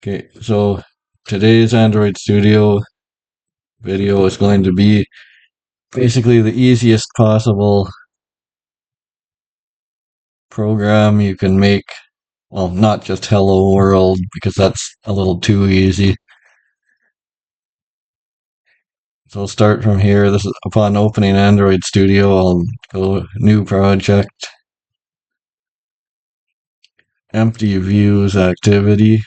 Okay, so today's Android Studio video is going to be basically the easiest possible program you can make. Well, not just Hello World, because that's a little too easy. So I'll start from here. This is upon opening Android Studio. I'll go new project, empty views activity.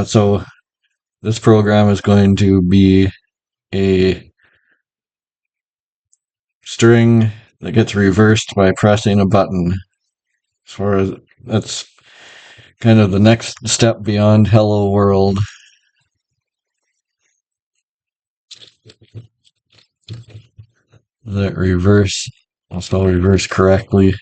So this program is going to be a string that gets reversed by pressing a button. As far as that's kind of the next step beyond Hello World. That reverse, I'll spell reverse correctly.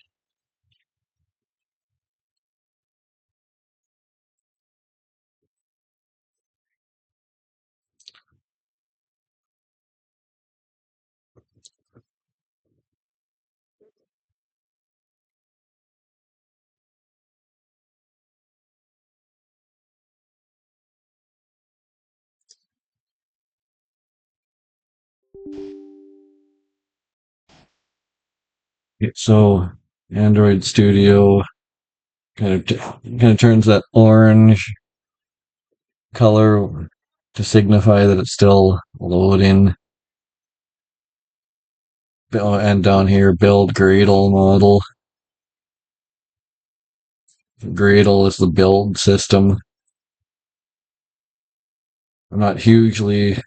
So Android Studio kind of turns that orange color to signify that it's still loading. And down here, build Gradle model. Gradle is the build system. I'm not hugely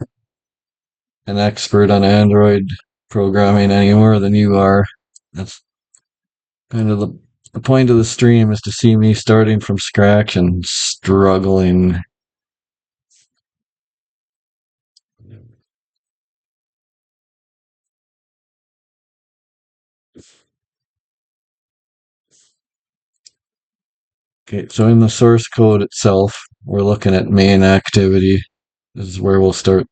an expert on Android programming any more than you are. That's kind of the point of the stream, is to see me starting from scratch and struggling. Okay, so in the source code itself, we're looking at main activity. This is where we'll start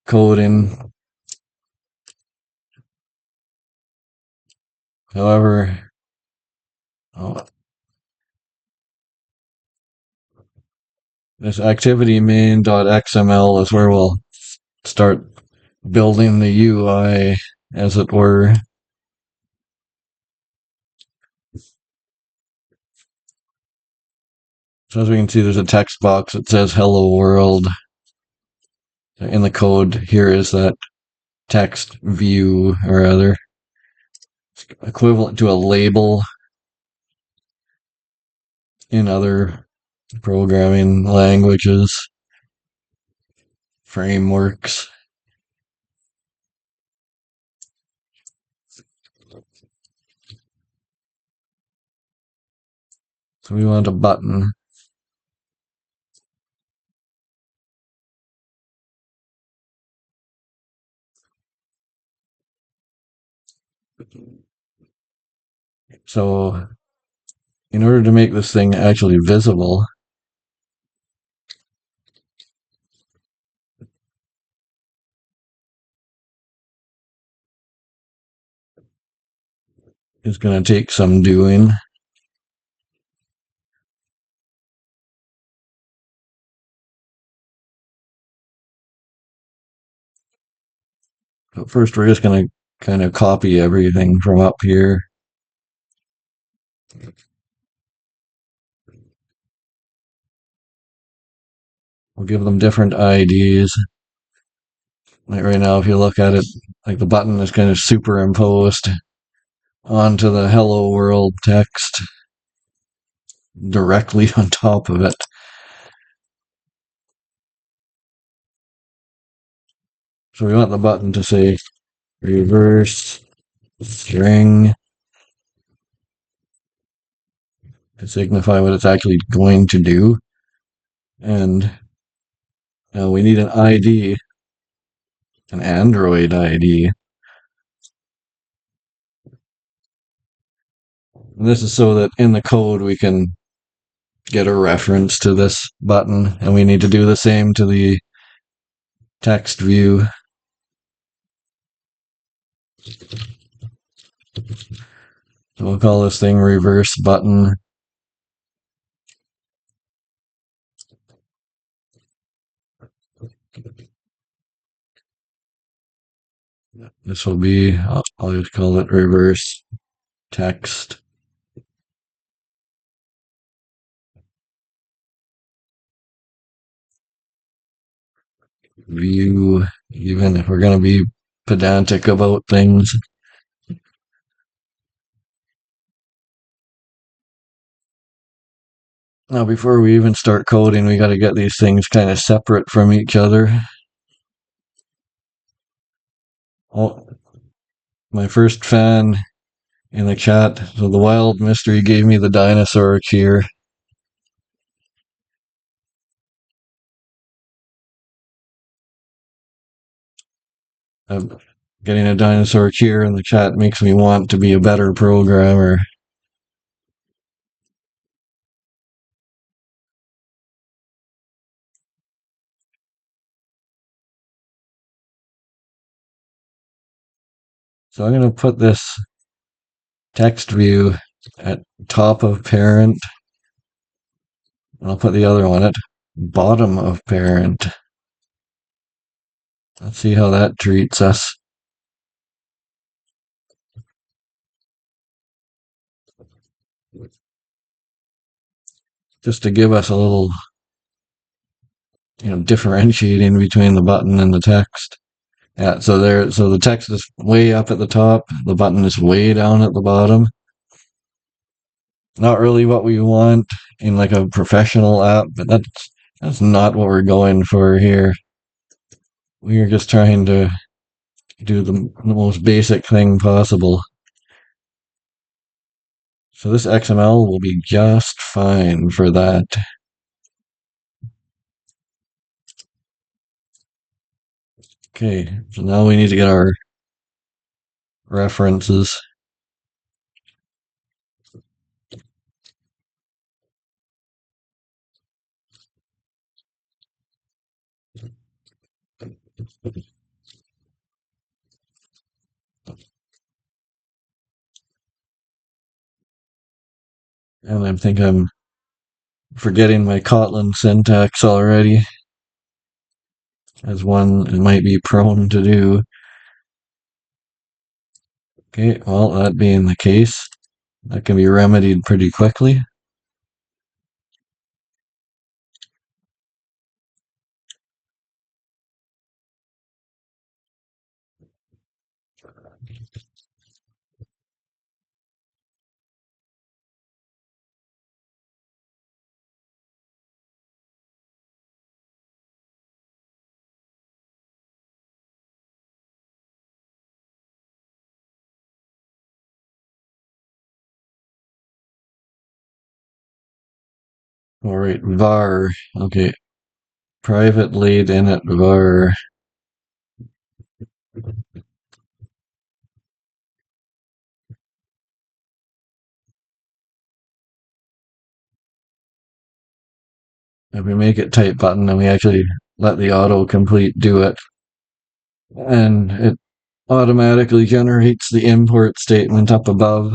coding. However, oh, this activity main.xml is where we'll start building the UI, as it were. So as we can see, there's a text box that says "Hello World." In the code, here is that text view, or other, equivalent to a label in other programming languages, frameworks. So we want a button. So in order to make this thing actually visible, it's going to take some doing. But first, we're just going to kind of copy everything from up here. We'll give them different IDs. Like right now, if you look at it, like the button is kind of superimposed onto the "Hello World" text directly on top of it. So we want the button to say reverse string to signify what it's actually going to do. And we need an ID, an Android ID. And this is so that in the code we can get a reference to this button, and we need to do the same to the text view. So we'll call this thing reverse button. This will be, I'll just call it reverse text. View, even if we're going to be pedantic about things. Now, before we even start coding, we got to get these things kind of separate from each other. Oh, my first fan in the chat, so the Wild Mystery gave me the dinosaur cheer. Getting a dinosaur cheer in the chat makes me want to be a better programmer. So I'm going to put this text view at top of parent. And I'll put the other one at bottom of parent. Let's see how that treats us. Just to give us a little, differentiating between the button and the text. Yeah, so the text is way up at the top, the button is way down at the bottom. Not really what we want in like a professional app, but that's not what we're going for here. We are just trying to do the most basic thing possible. So this XML will be just fine for that. Okay, so now we need to get our references. And I think I'm forgetting my Kotlin syntax already, as one might be prone to do. Okay, well, that being the case, that can be remedied pretty quickly. All right, var. Okay, private laid init var. If we make it type button, then we actually let the autocomplete do it. And it automatically generates the import statement up above.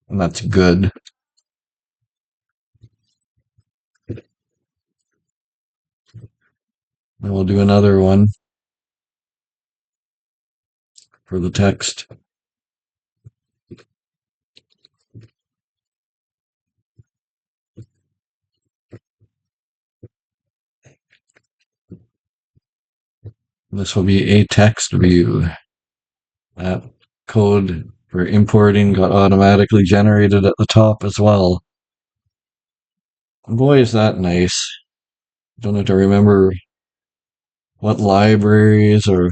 And that's good. And we'll do another one for the text. This will be a text view. That code for importing got automatically generated at the top as well. Boy, is that nice. Don't have to remember what libraries or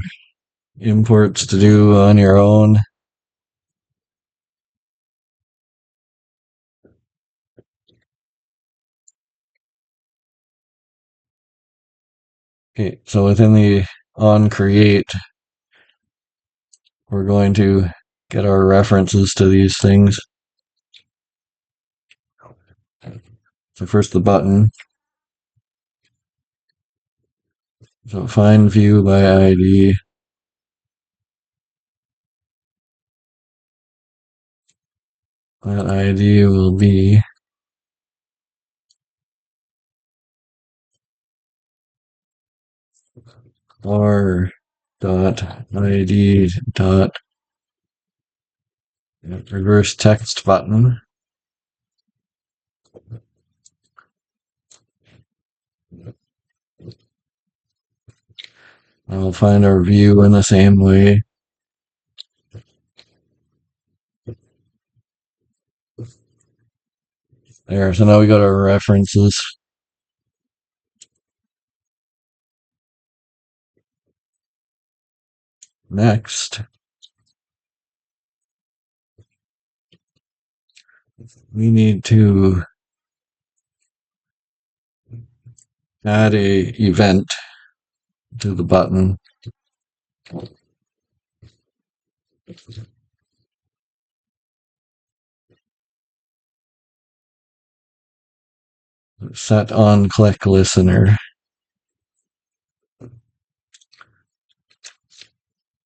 imports to do on your own. Okay, so within the on create, we're going to get our references to these things. So first the button. So find view by ID. that ID will be r dot id dot reverse text button. I'll find our view in the same way. There, so now we got our references. Next, we need to add a event to the button. Set on click listener.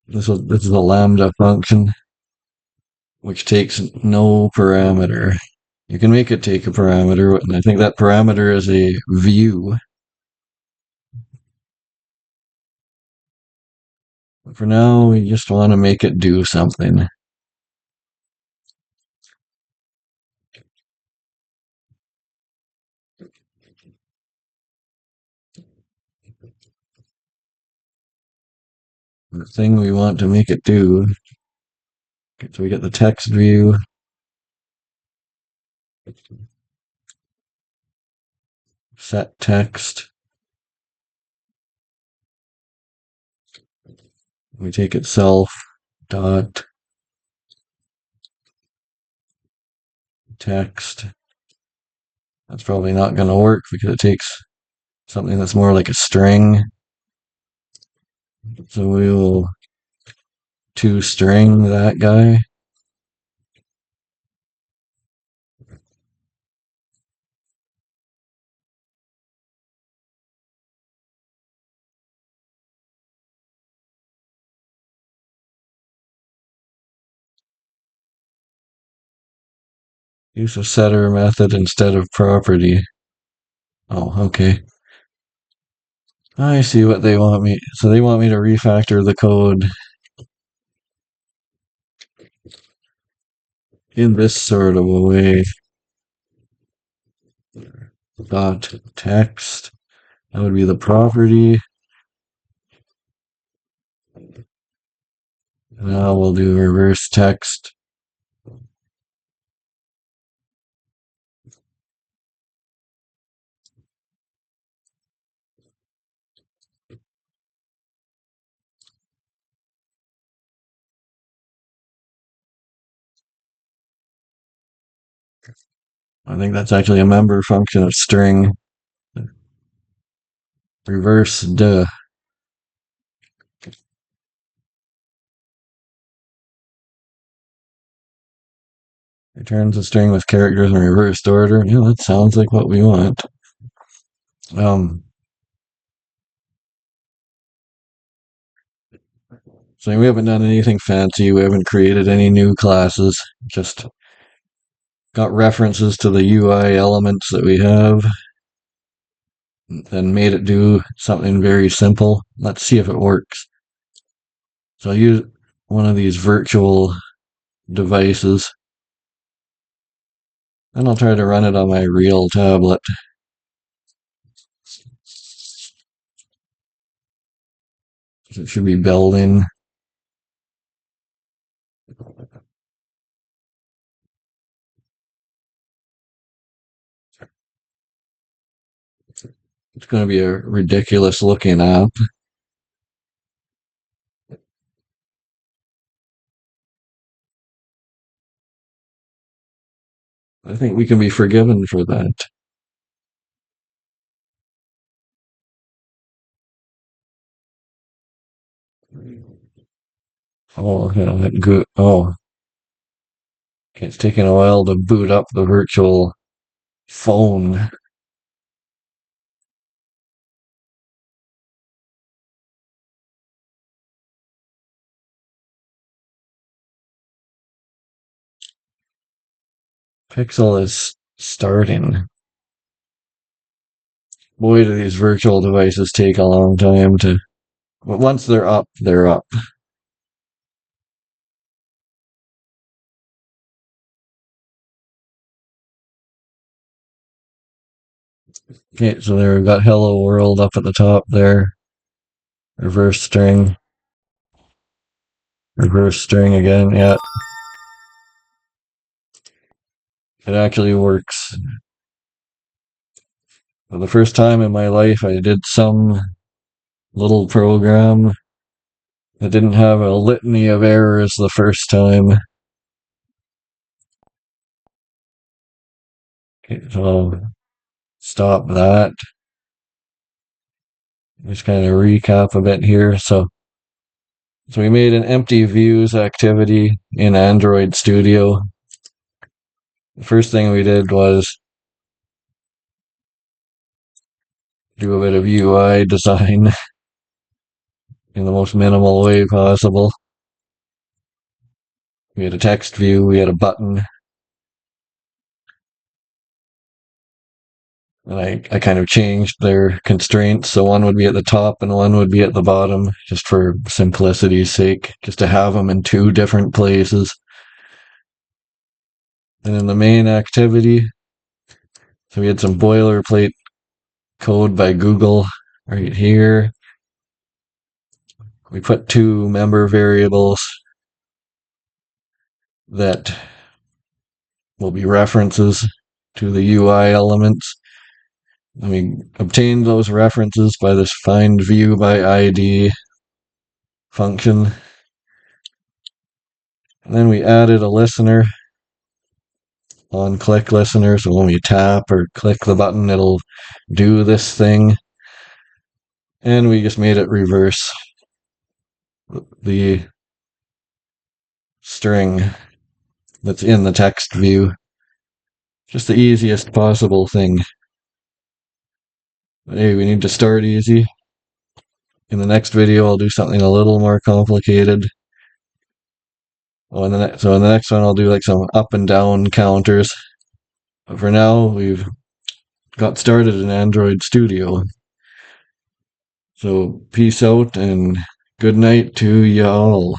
This is a lambda function which takes no parameter. You can make it take a parameter, and I think that parameter is a view. But for now, we just want to make it do something. The thing we want to make it do. Okay, so we get the text view. Set text. We take itself dot text. That's probably not going to work because it takes something that's more like a string. So we will toString that guy. Use a setter method instead of property. Oh, okay. I see what they want me. So they want me to refactor the code in this sort of a way. Dot text. That would be the property. Now we'll do reverse text. I think that's actually a member function of string. Reverse duh. Returns a string with characters in reversed order. Yeah, that sounds like what we want. So we haven't done anything fancy. We haven't created any new classes. Just got references to the UI elements that we have and made it do something very simple. Let's see if it works. So I'll use one of these virtual devices and I'll try to run it on my real tablet. It should be building. It's going to be a ridiculous looking app. I think we can be forgiven for that. Oh, yeah, good. Oh, okay, it's taking a while to boot up the virtual phone. Pixel is starting. Boy, do these virtual devices take a long time to. But once they're up, they're up. Okay, so there we've got Hello World up at the top there. Reverse string. Reverse string again. Yeah, it actually works. For the first time in my life, I did some little program that didn't have a litany of errors the first time. Okay, so I'll stop that. Just kind of recap a bit here. So we made an empty views activity in Android Studio. The first thing we did was do a bit of UI design in the most minimal way possible. We had a text view, we had a button, and I kind of changed their constraints. So one would be at the top and one would be at the bottom, just for simplicity's sake, just to have them in two different places. And in the main activity, so we had some boilerplate code by Google right here. We put two member variables that will be references to the UI elements. And we obtained those references by this find view by ID function. And then we added a listener on click listener. So when we tap or click the button, it'll do this thing. And we just made it reverse the string that's in the text view. Just the easiest possible thing. But hey, we need to start easy. In the next video, I'll do something a little more complicated. So in the next one, I'll do like some up and down counters. But for now, we've got started in Android Studio. So peace out and good night to y'all.